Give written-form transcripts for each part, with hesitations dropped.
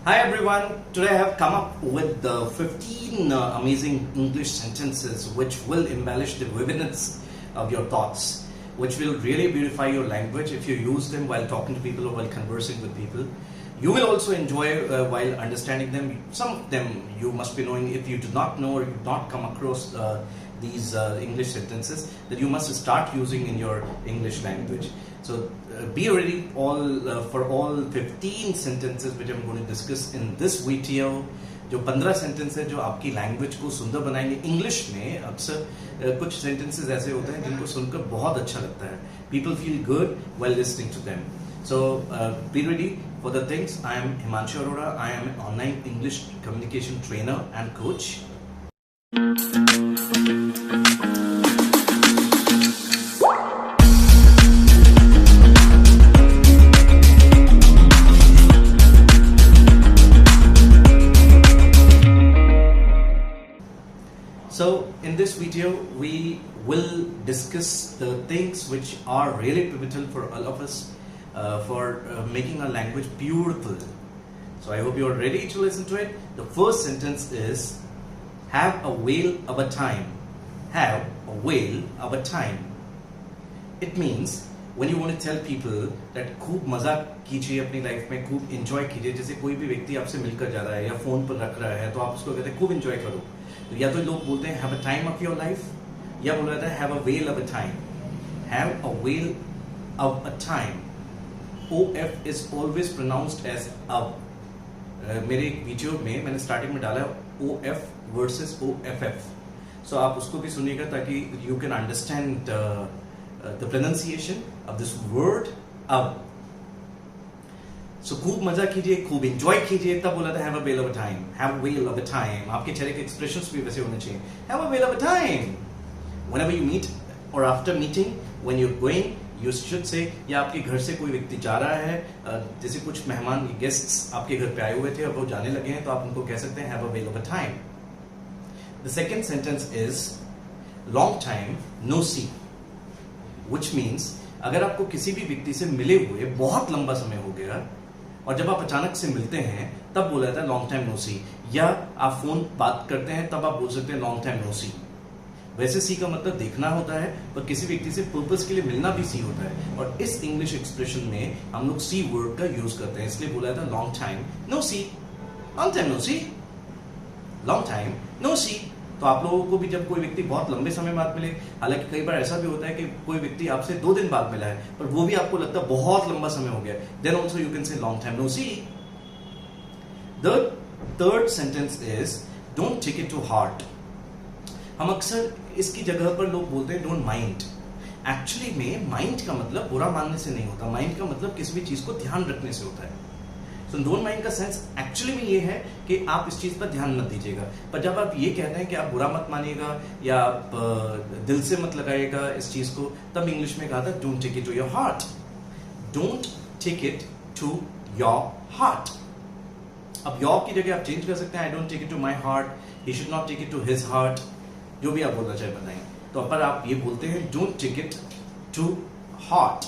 Hi everyone, today I have come up with the 15 amazing English sentences which will embellish the vividness of your thoughts, which will really beautify your language if you use them while talking to people or while conversing with people. You will also enjoy while understanding them. Some of them you must be knowing. If you do not know or you do not come across these English sentences, that you must start using in your English language. So be ready for all 15 sentences which I'm going to discuss in this video. जो 15 sentence है जो आपकी language को सुंदर बनाएंगे. English में अक्सर कुछ सेंटेंसेस ऐसे होते हैं जिनको सुनकर बहुत अच्छा लगता है. People feel good while listening to them. So be ready for the things. I am Himanshu Arora. I am an online English communication trainer and coach. So in this video we will discuss the things which are really pivotal for all of us for making our language beautiful. So I hope you are ready to listen to it. The first sentence is have a whale of a time. Have a whale of a time. It means when you want to tell people that खूब मजा कीजिए अपनी life में, खूब enjoy कीजिए. जैसे कोई भी व्यक्ति आपसे मिलकर जा रहा है या फोन पर रख रहा है तो आप उसको कहते हैं खूब एंजॉय करो. तो या तो लोग बोलते हैं have a time of your life, या बोला जाता है have a whale of a time. Have a whale of a time. OF is always pronounced as अब. मेरे एक वीडियो में मैंने स्टार्टिंग में डाला OF versus OFF. So आप उसको भी सुनिएगा ताकि you can understand the pronunciation of this word अब. So खूब मजा कीजिए, खूब एंजॉय कीजिए, तब बोला था have a whale of a time. Have a whale of a time. आपके चेहरे के एक्सप्रेशंस भी वैसे होने चाहिए. Have a whale of a time. Whenever you meet or after meeting, when you're going, you should say. या आपके घर से कोई व्यक्ति जा रहा है, जैसे कुछ मेहमान गेस्ट्स आपके घर पे आए हुए थे और वो जाने लगे हैं, तो आप उनको कह सकते हैं have a whale of a time. The second sentence is long time no see, which means अगर आपको किसी भी व्यक्ति से मिले हुए बहुत लंबा समय हो गया और जब आप अचानक से मिलते हैं तब बोला जाता है लॉन्ग टाइम नो सी. या आप फोन बात करते हैं तब आप बोल सकते हैं लॉन्ग टाइम नो सी. वैसे सी का मतलब देखना होता है, पर किसी व्यक्ति से पर्पस के लिए मिलना भी सी होता है. और इस इंग्लिश एक्सप्रेशन में हम लोग सी वर्ड का यूज करते हैं, इसलिए बोला जाता है लॉन्ग टाइम नो सी. लॉन्ग टाइम नो सी, लॉन्ग टाइम नो सी. तो आप लोगों को भी जब कोई व्यक्ति बहुत लंबे समय बाद मिले, हालांकि कई बार ऐसा भी होता है कि कोई व्यक्ति आपसे 2 दिन बाद मिला है पर वो भी आपको लगता है बहुत लंबा समय हो गया, then also you can say long time no see. The third sentence is don't take it to heart. हम अक्सर इसकी जगह पर लोग बोलते हैं डोंट माइंड. एक्चुअली में माइंड का मतलब बुरा मानने से नहीं होता. माइंड का मतलब किसी भी चीज को ध्यान रखने से होता है. सो डोंट माइंड का सेंस एक्चुअली में ये है कि आप इस चीज पर ध्यान मत दीजिएगा. पर जब आप ये कहते हैं कि आप बुरा मत मानिएगा या आप दिल से मत लगाइएगा इस चीज को, तब इंग्लिश में कहा था don't take it to your heart. Don't take it to your heart. अब योर की जगह आप चेंज कर सकते हैं. I don't take it to my heart, he should not take it to his heart. जो भी आप बोलना चाहे बताएं. तो पर आप ये बोलते हैं don't take it to heart.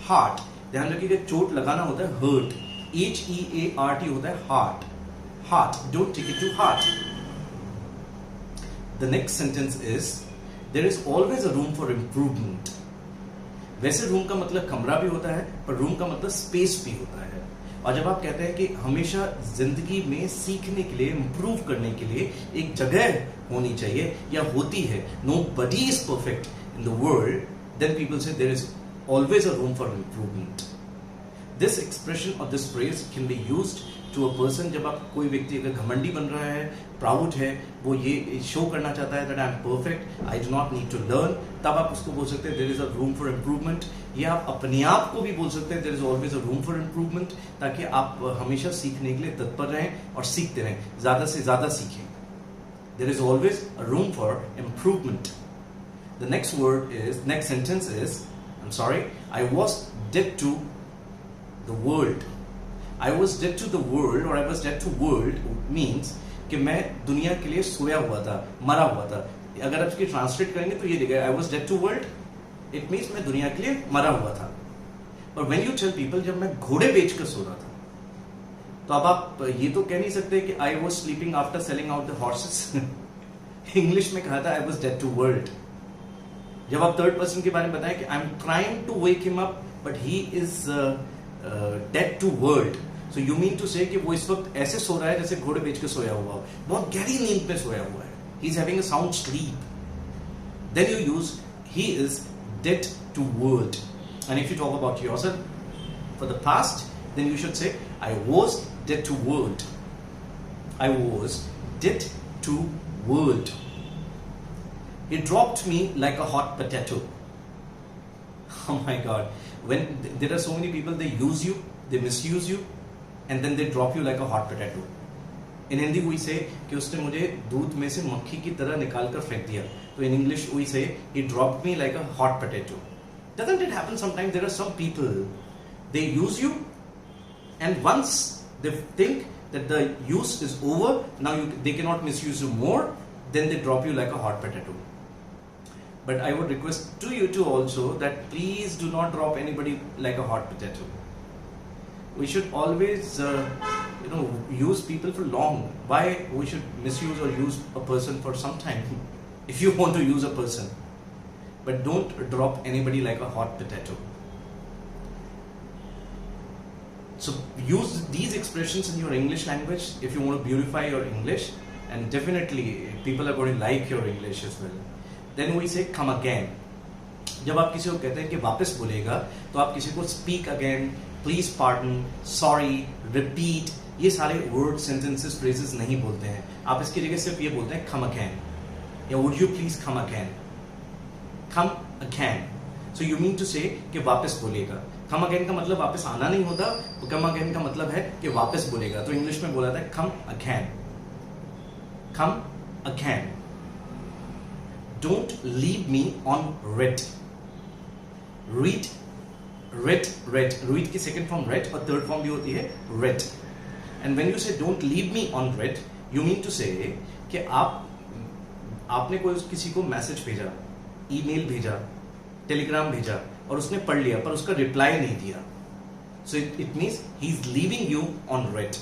Heart ध्यान रखिएगा, चोट लगाना होता है हर्ट. HEART होता है heart. Heart. Don't take it to heart. The next sentence is there is always a room for improvement. वैसे रूम का मतलब कमरा भी होता है, पर रूम का मतलब स्पेस भी होता है. और जब आप कहते हैं कि हमेशा जिंदगी में सीखने के लिए, इंप्रूव करने के लिए एक जगह होनी चाहिए या होती है, nobody is perfect in the world, then people say there is always a room for improvement. This expression or this phrase can be used to a person. जब आप कोई व्यक्ति अगर घमंडी बन रहा है, प्राउड है, वो ये शो करना चाहता है that I am perfect, I do not need to learn, तब आप उसको बोल सकते हैं there is a room for improvement. या आप अपने आप को भी बोल सकते हैं there is always a room for improvement, ताकि आप हमेशा सीखने के लिए तत्पर रहें और सीखते रहें, ज्यादा से ज्यादा सीखें. There is always a room for improvement. The next sentence is, I'm sorry, I was dead to the world. I was dead to the world or I was dead to world means कि मैं दुनिया के लिए सोया हुआ था, मरा हुआ था. अगर आप इसकी ट्रांसलेट करेंगे तो ये देगा I was dead to world, it means मैं दुनिया के लिए मरा हुआ था. पर when you tell people जब मैं घोड़े बेचकर सो रहा था, तो अब आप ये तो कह नहीं सकते कि I was sleeping after selling out the horses. English में कहा था I was dead to world. जब आप थर्ड पर्सन के बारे में बताएं कि I am trying to wake him up but he is dead to world, so you mean to say कि वो इस वक्त ऐसे सो रहा है जैसे घोड़े बेच के सोया हुआ हो, बहुत गहरी नींद पे सोया हुआ है, he is having a sound sleep, then you use he is dead to world. And if you talk about yourself for the past, then you should say I was dead to world. I was dead to world. He dropped me like a hot potato. Oh my God. When there are so many people, they use you, they misuse you, and then they drop you like a hot potato. In Hindi we say कि उसने मुझे दूध में से मक्खी की तरह निकाल कर फेंक दिया. तो in English we say he dropped me like a hot potato. Doesn't it happen sometimes? There are some people, they use you, and once they think that the use is over, now they cannot misuse you more, then they drop you like a hot potato. But I would request to you too also that please do not drop anybody like a hot potato. We should always use people for long. Why we should misuse or use a person for some time? If you want to use a person, but don't drop anybody like a hot potato. So use these expressions in your English language if you want to beautify your English, and definitely people are going to like your English as well. Then we say come again. जब आप किसी को कहते हैं कि वापस बोलेगा, तो आप किसी को speak again, please pardon, sorry, repeat, ये सारे words, sentences, phrases नहीं बोलते हैं. आप इसकी जगह सिर्फ ये बोलते हैं come again, या would you please come again, come again. So you mean to say कि वापस बोलेगा. कम अगेन का मतलब वापस आना नहीं होता, तो कम अगेन का मतलब है कि वापस बोलेगा. तो इंग्लिश में बोला था come again, come again. Don't leave me on read. Read, read, read, read की सेकंड फॉर्म रेड और थर्ड फॉर्म भी होती है read. And when you say don't leave me on read, you mean to say कि आपने कोई किसी को मैसेज भेजा, ईमेल भेजा, टेलीग्राम भेजा और उसने पढ़ लिया पर उसका रिप्लाई नहीं दिया. So it means he is leaving you on red.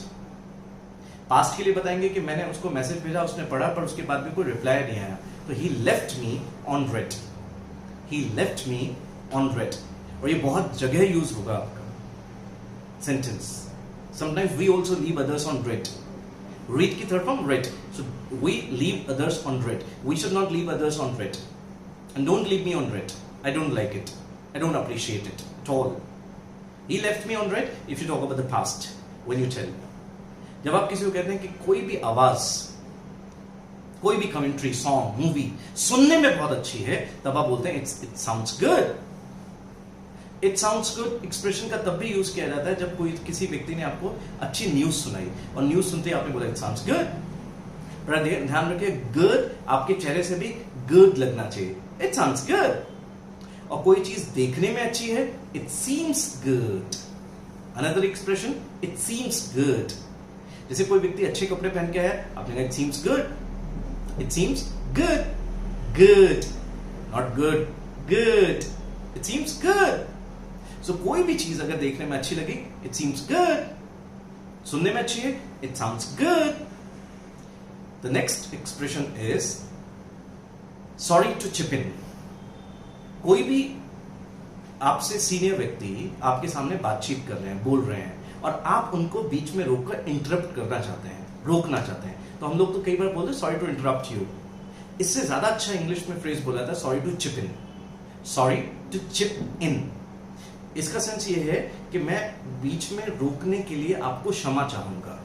Past के लिए बताएंगे कि मैंने उसको मैसेज भेजा, उसने पढ़ा पर उसके बाद भी कोई रिप्लाई नहीं आया, तो he left me on read. He left me on read. और ये बहुत जगह यूज होगा आपका sentence. Sometimes we also leave others on read. Read की third form read. So we leave others on read. We should not leave others on read. And don't leave me on read. I don't like it. I don't appreciate it at all. He left me on red if you talk about the past. When you tell. जब आप किसी को कहते हैं कि कोई भी आवाज, कोई भी कमेंट्री, सॉन्ग, मूवी सुनने में बहुत अच्छी है, तब आप बोलते हैं it sounds good. It sounds good expression का तब भी यूज किया जाता है जब कोई किसी व्यक्ति ने आपको अच्छी न्यूज सुनाई और न्यूज सुनते ही आपने बोला it sounds good. पर ध्यान रखिए, good आपके चेहरे से भी good लगना चाहिए. It sounds good. और कोई चीज देखने में अच्छी है, it seems good. Another expression, it seems good. जैसे कोई व्यक्ति अच्छे कपड़े पहन के आया, आपने कहा it seems good. It seems good. Good, not good, good. It seems good. So कोई भी चीज अगर देखने में अच्छी लगी, इट सीम्स गुड. सुनने में अच्छी है, it sounds good. The next expression is sorry to chip in. कोई भी आपसे सीनियर व्यक्ति आपके सामने बातचीत कर रहे हैं, बोल रहे हैं, और आप उनको बीच में रोककर इंटरप्ट करना चाहते हैं, रोकना चाहते हैं, तो हम लोग तो कई बार बोलते हैं सॉरी टू इंटरप्ट यू. इससे ज्यादा अच्छा इंग्लिश में फ्रेज बोला था sorry to chip in. Sorry to chip in. इसका सेंस ये है कि मैं बीच में रोकने के लिए आपको क्षमा चाहूंगा.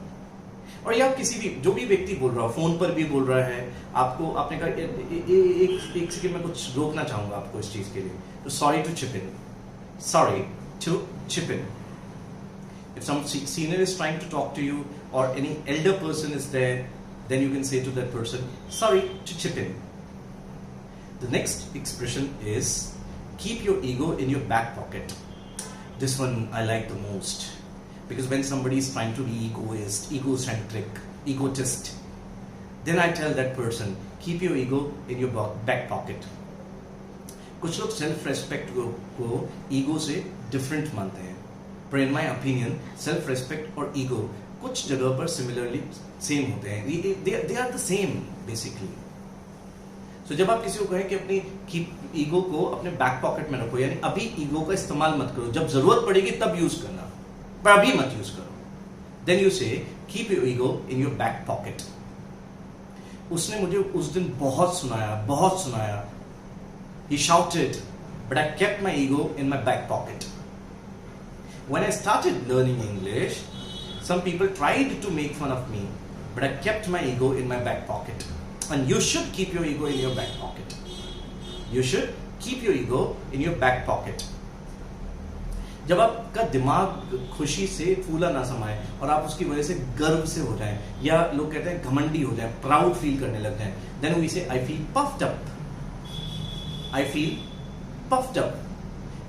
और या किसी भी जो भी व्यक्ति बोल रहा हो, फोन पर भी बोल रहा है आपको, आपने कहा एक सेकंड में कुछ रोकना चाहूंगा आपको इस चीज के लिए, तो sorry to chip in. Sorry to chip in. If some senior is trying to talk to you और any elder person is there, then you can say to that person sorry to chip in. The next expression is keep your ego in your back pocket. This one I like the most. Because when somebody is trying to be egoist, egocentric, egotist, then I tell that person, keep your ego in your back pocket. कुछ लोग self respect को ego से different मानते हैं, पर in my opinion self respect और ego कुछ जगह पर सिमिलरली सेम होते हैं, they are the same basically. So जब आप किसी को कहें कि अपनी ईगो को अपने बैक पॉकेट में रखो, यानी अभी ईगो का इस्तेमाल मत करो, जब जरूरत पड़ेगी तब यूज करना, पर अभी मत यूज करो, देन यू से keep your ego in your back pocket. उसने मुझे उस दिन बहुत सुनाया। He shouted, but I kept my ego in my back pocket. When I started learning English, some people tried to make fun of me, but I kept my ego in my back pocket. And you should keep your ego in your back pocket. You should keep your ego in your back pocket. जब आपका दिमाग खुशी से फूला ना समाए और आप उसकी वजह से गर्व से हो जाएं, या लोग कहते हैं घमंडी हो जाएं, प्राउड फील करने लग जाएं, then we say I feel puffed up. I feel puffed up.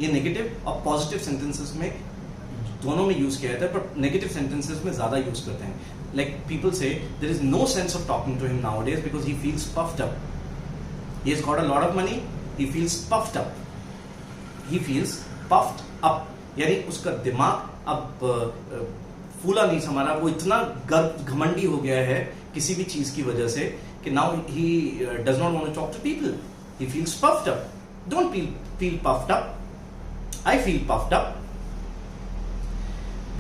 ये नेगेटिव और पॉजिटिव सेंटेंसेस में दोनों में यूज किया जाता है, पर नेगेटिव सेंटेंसेस में ज्यादा यूज करते हैं. Like people say there is no sense of talking to him nowadays because he feels puffed up. He has got a lot of money. He feels puffed up. He feels puffed up. यानी उसका दिमाग अब फूला नहीं समा रहा, वो इतना गर्व घमंडी हो गया है किसी भी चीज की वजह से कि now he does not want to talk to people. He feels puffed up. Don't feel puffed up. I feel puffed up.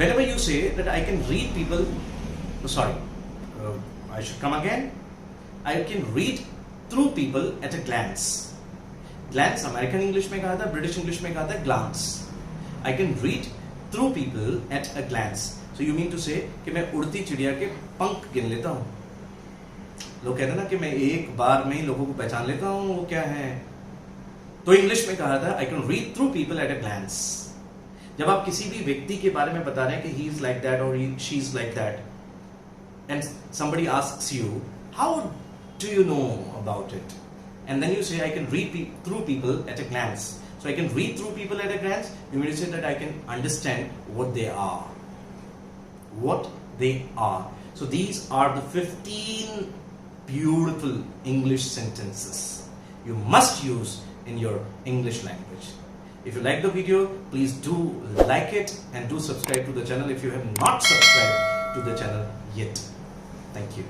Whenever you say that I can read people, I should come again. I can read through people at a glance. Glance American English में कहा था, British English में कहा था glance. I can read through people at a glance. So you mean to say कि मैं उड़ती चिड़िया के पंख गिन लेता हूँ. लोग कहते हैं ना कि मैं एक बार में ही लोगों को पहचान लेता हूँ वो क्या है. तो इंग्लिश में कहा था I can read through people at a glance. जब आप किसी भी व्यक्ति के बारे में बता रहे हैं कि he is like that or she is like that, and somebody asks you, how do you know about it? And then you say I can read through people at a glance. So I can read through people at a glance. You mean to say that I can understand what they are. What they are. So these are the 15 beautiful English sentences you must use in your English language. If you like the video, please do like it and do subscribe to the channel if you have not subscribed to the channel yet. Thank you.